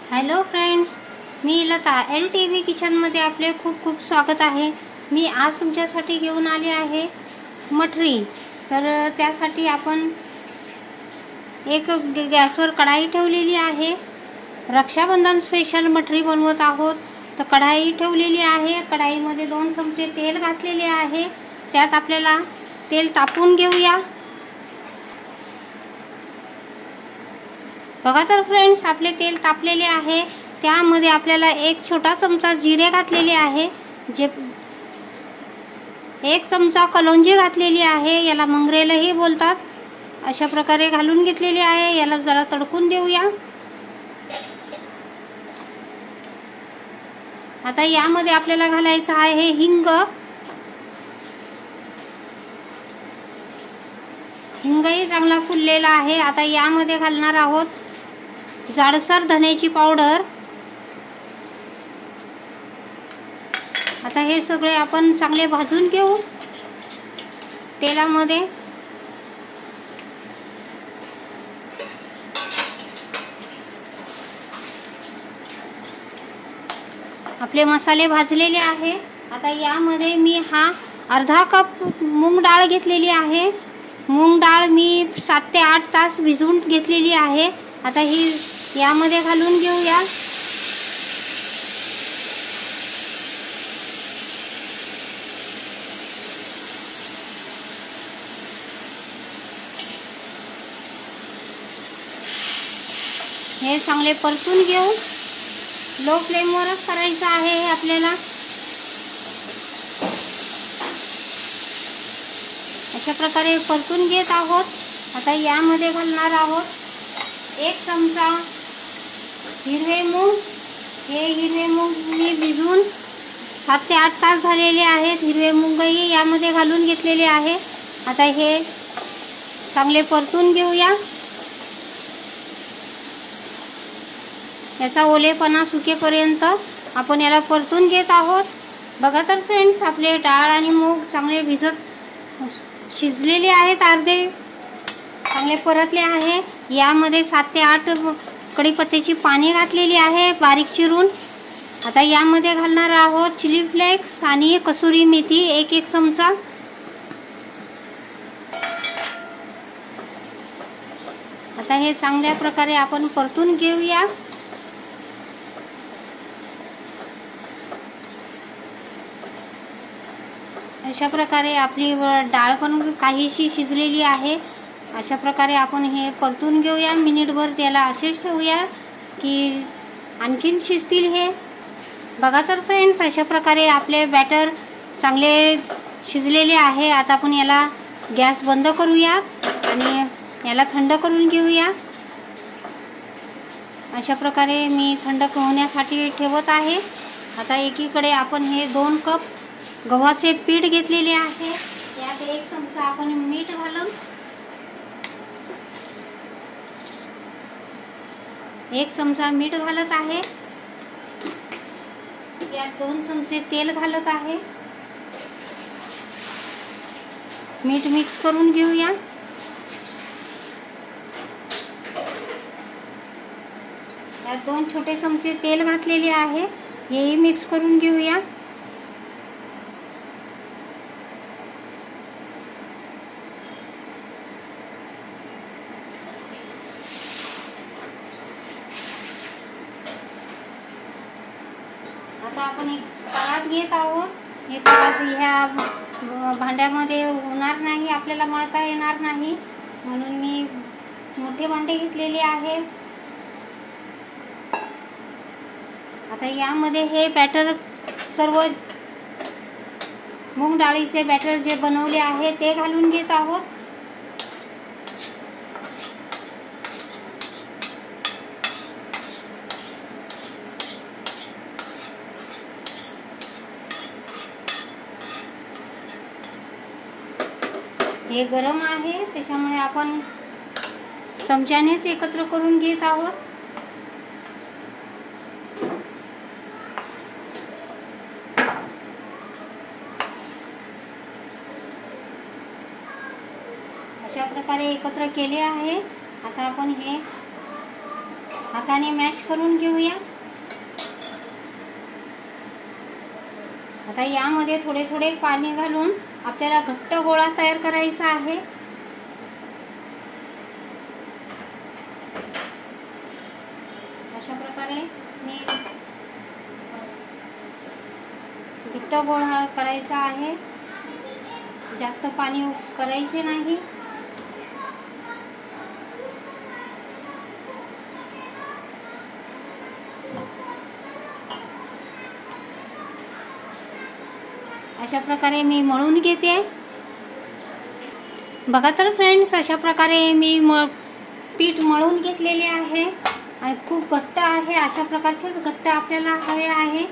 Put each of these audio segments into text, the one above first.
Hello friends, मी Lata LTV किचनमध्ये आपले खूप खूप स्वागत आहे। मी आज तुमच्यासाठी घेऊन आले आहे मठरी। तर त्यासाठी आपण एक गॅसवर कढाई ठेवलेली आहे। रक्षाबंधन स्पेशल मठरी बनवत आहोत। तर कढाई ठेवलेली आहे। कढाईमध्ये 2 चमचे तेल घातलेले आहे। त्यात आपल्याला तेल तापवून घेऊया। बघा तर फ्रेंड्स, आपले तेल तापलेले आहे। त्यामध्ये आपल्याला एक छोटा चमचा जिरे घातलेले आहे, जे 1 चमचा कलोंजी घातलेली आहे, याला मंगरेलही बोलतात। अशा प्रकारे घालून घेतलेली आहे। याला जरा तडकून देऊया। आता यामध्ये आपल्याला घालायचं आहे हिंग। हिंगही चांगला फुललेला आहे। आता यामध्ये घालणार आहोत जाडसर धन्याची पावडर। आता हे सगळे आपण चांगले भाजून घेऊ तेलामध्ये। आपले मसाले भाजलेले आहे। आता यामध्ये मी अर्धा कप मूग डाळ घेतलेली आहे। मूग डाळ मी 7 ते 8 तास भिजवून घेतलेली आहे। आता ही यामध्ये घालून घेऊया। हे चांगले परतून घेऊ। लो फ्लेमवरच करायचं आहे हे आपल्याला। अशा प्रकारे परतून घेत आहोत। आता यामध्ये घालणार आहोत 1 चमचा हिरवे मूग। हे हिरवे मूग मी भिजवून 7 ते 8 तास झालेले आहेत। हिरवे मूगही यामध्ये घालून घेतलेले आहे। आता हे चांगले परतून घेऊया। याचा ओलेपणा सुकेपर्यंत आपण याला परतून घेत आहोत। बघा तर फ्रेंड्स, आपले डाळ आणि मूग चांगले शिजलेले आहेत। अर्धे चांगले परतले आहे। यामध्ये 7 ते 8 कढीपत्त्याची पाने घातलेली आहे बारीक चिरून। आता यामध्ये घालणार आहोत चिली फ्लेक्स आणि कसुरी मेथी 1 चमचा। आता हे चांगल्या प्रकारे आपण परतून घेऊया। अशा प्रकारे आपली डाळ पण काहीशी शिजलेली आहे। अशा प्रकारे आपण हे परतून घेऊया। मिनिटभर त्याला असेच ठेवूया की आणखीन शिजतील हे। बघा तर फ्रेंड्स, अशा प्रकारे आपले बॅटर चांगले शिजलेले आहे। आता आपण याला गॅस बंद करूया आणि याला थंड करून घेऊया। अशा प्रकारे मी थंड होण्यासाठी ठेवत आहे। आता एकीकडे आपण हे 2 कप गव्हाचे पीठ घेतलेले आहे। यात 1 चमचा आपण मीठ घालून 1 चमचा मीठ घालत आहे। यात 2 चमचे तेल घालत आहे। मीठ मिक्स करून घेऊया। यात 2 छोटे चमचे तेल घातलेले आहे। हेही मिक्स करून घेऊया। आता आपण एक परात घेत आहोत। हे परात ह्या भांड्यामध्ये होणार नाही, आपल्याला मळता येणार नाही, म्हणून मी मोठे भांडे घेतलेले आहे। आता यामध्ये हे बॅटर सर्व मूग डाळीचे बॅटर जे बनवले आहे ते घालून घेत आहोत। हे गरम आहे, त्याच्यामुळे आपण चमच्यानेच एकत्र करून घेत आहोत। अशा प्रकारे एकत्र केले आहे। आता आपण हे हाताने मॅश करून घेऊया। आता यामध्ये थोडे थोडे पाणी घालून आपल्याला घट्ट गोळा तयार करायचा आहे। अशा प्रकारे मी घट्ट गोळा करायचा आहे, जास्त पाणी करायचे नाही। अशा प्रकारे मी मळून घेते। बघा तर फ्रेंड्स, अशा प्रकारे मी पीठ मळून घेतलेले आहे आणि खूप घट्ट आहे। अशा प्रकारचेच घट्ट आपल्याला हवे आहे,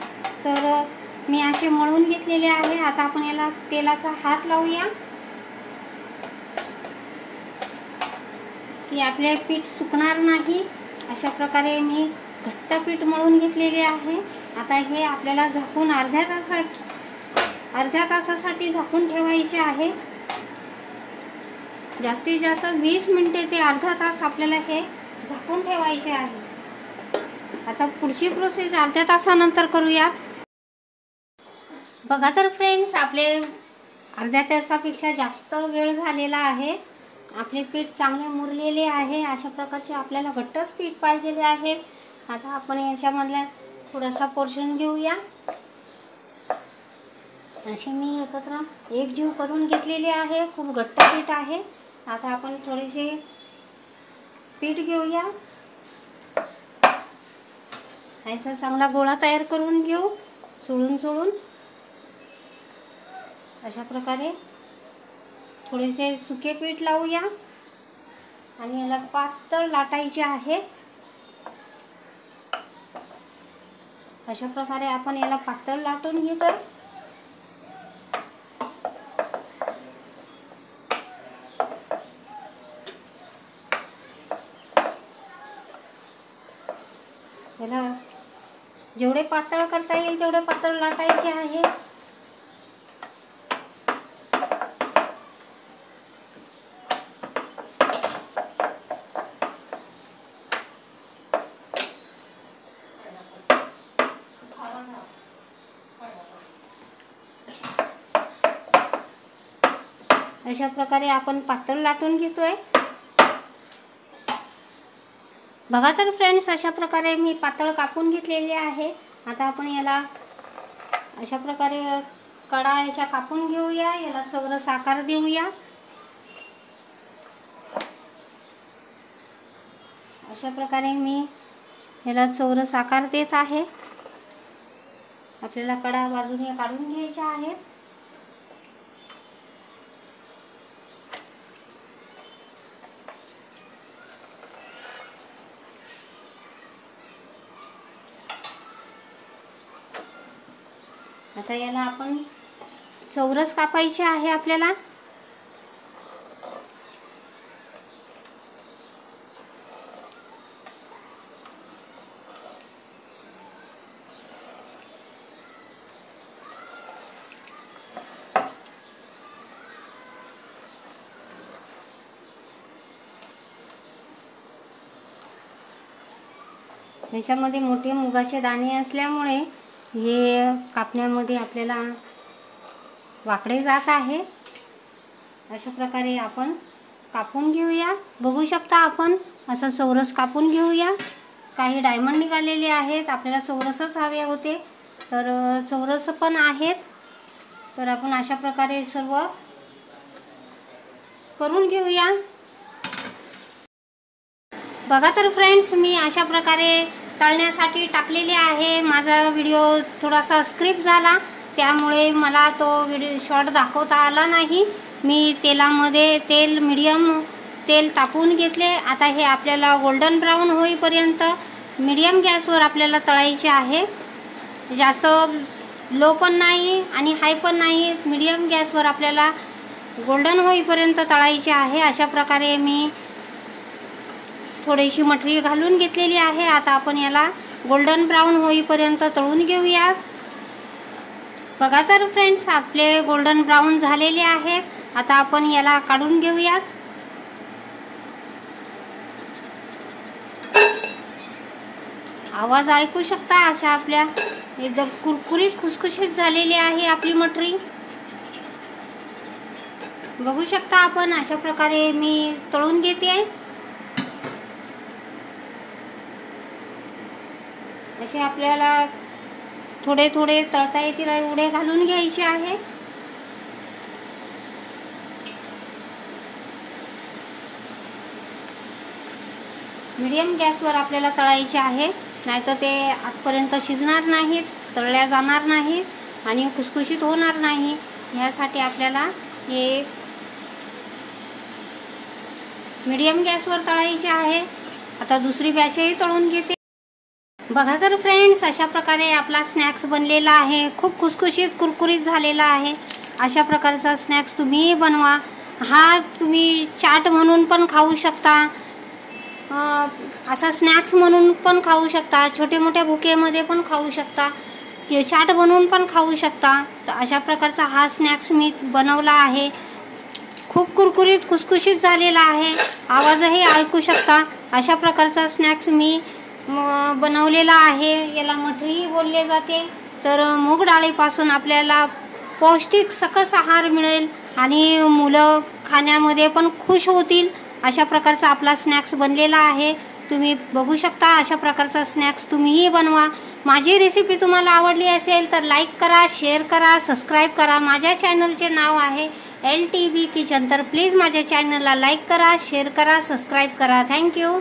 तर मी असे मळून घेतलेले आहे। आता आपण याला तेलाचा हात लावूया की आपले पीठ सुकणार नाही। अशा प्रकारे मी घट्ट पीठ मळून घेतलेले आहे। आता हे आपल्याला झाकून अर्ध्या तासासाठी झाकून ठेवायचे आहे। जास्तीत जास्त 20 मिनिटे ते अर्धा तास आपल्याला हे झाकून ठेवायचे आहे। आता पुढची प्रोसेस अर्ध्या तासानंतर करूया। बघा तर फ्रेंड्स, आपले अर्ध्या तासापेक्षा जास्त वेळ झालेला आहे। आपले पीठ चांगले मुरलेले आहे। अशा प्रकारचे आपल्याला घट्टच पीठ पाहिजे आहे। आता आपण याच्यामधला थोडासा पोर्शन घेऊया। असे मी एकत्र एकजीव करून घेतलेले आहे। खूप घट्ट पीठ आहे। आता आपण थोडेसे पीठ घेऊया, याचा चांगला गोळा तयार करून घेऊ चोळून। अशा प्रकारे थोडेसे सुके पीठ लावूया आणि याला पातळ लाटायचे आहे। अशा प्रकारे आपण याला पातळ लाटून घेतोय। याला जेवढे पातळ करता येईल तेवढे पातळ लाटायचे आहे। अशा प्रकारे आपण पातळ लाटून घेतोय। बघा तर फ्रेंड्स, अशा प्रकारे मी पातळ कापून घेतलेले आहे। आता आपण याला अशा प्रकारे कडा याच्या कापून घेऊया, याला चौरस आकार देऊया। अशा प्रकारे मी याला चौरस आकार देत आहे। आपल्याला कडा बाजूने काढून घ्यायच्या आहेत। आता याला आपण चौरस कापायचे आहे आपल्याला। याच्यामध्ये मोठे मुगाचे दाणे असल्यामुळे हे कापण्यामध्ये आपल्याला वाकडे जात आहे। अशा प्रकारे आपण कापून घेऊया। बघू शकता आपण असं चौरस कापून घेऊया। काही डायमंड निघालेले आहेत, आपल्याला चौरसच हवे होते, तर चौरस पण आहेत। तर आपण अशा प्रकारे सर्व करून घेऊया। बघा तर फ्रेंड्स, मी अशा प्रकारे तळण्यासाठी टाकलेले आहे। माझा व्हिडिओ थोडासा स्किप झाला, त्यामुळे मला तो व्हिडिओ शॉर्ट दाखवता आला नाही। मी तेल मीडियम तेल तापवून घेतले। आता हे आपल्याला गोल्डन ब्राऊन होईपर्यंत मीडियम गॅसवर आपल्याला तळायचे आहे। जास्त लो पण नाही आणि हाय पण नाही, मीडियम गॅसवर आपल्याला गोल्डन होईपर्यंत तळायचे आहे। अशा प्रकारे मी थोडीशी मटरी घालून घेतलेली आहे। आता आपण याला गोल्डन ब्राऊन होईपर्यंत तळून घेऊया। बघा तर फ्रेंड्स, आपले गोल्डन ब्राऊन झालेले आहेत। आता आपण याला काढून घेऊया। आवाज ऐकू शकता अशा आपल्या एकदम कुरकुरीत खुसखुशीत झालेली आहे आपली मटरी. बघू शकता आपण अशा प्रकारे मी तळून घेते आहे. असे आपल्याला थोडे थोडे तळता येतील एवढे घालून घ्यायचे आहे. मीडियम गॅसवर आपल्याला तळायचे आहे, नाहीतर ते आतपर्यंत शिजणार नाहीत, तळल्या जाणार नाहीत आणि खुसखुशीत होणार नाही. ह्यासाठी आपल्याला हे मीडियम गॅसवर तळायचे आहे. आता दुसरी बॅचही तळून घेते. बघा तर फ्रेंड्स, अशा प्रकारे आपला स्नॅक्स बनलेला आहे. खूप खुसखुशीत कुरकुरीत झालेला आहे. अशा प्रकारचा स्नॅक्स तुम्ही बनवा. हा तुम्ही चाट म्हणून पण खाऊ शकता, असा स्नॅक्स म्हणून पण खाऊ शकता, छोटे मोठ्या भुकेमध्ये पण खाऊ शकता, चाट बनवून पण खाऊ शकता. तर अशा प्रकारचा हा स्नॅक्स मी बनवला आहे. खूप कुरकुरीत खुसखुशीत झालेला आहे. आवाजही ऐकू शकता. अशा प्रकारचा स्नॅक्स मी बनवलेला आहे. याला मठरी बोलले जाते. तर मूग डाळीपासून आपल्याला पौष्टिक सकस आहार मिळेल आणि मुलं खाण्यामध्ये पण खुश होतील. अशा प्रकारचा आपला स्नॅक्स बनलेला आहे. तुम्ही बघू शकता. अशा प्रकारचा स्नॅक्स तुम्हीही बनवा. माझी रेसिपी तुम्हाला आवडली असेल तर लाईक करा, शेअर करा, सबस्क्राईब करा. माझ्या चॅनलचे नाव आहे LTV किचन. तर प्लीज माझ्या चॅनलला लाईक करा, शेअर करा, सबस्क्राईब करा. थँक्यू.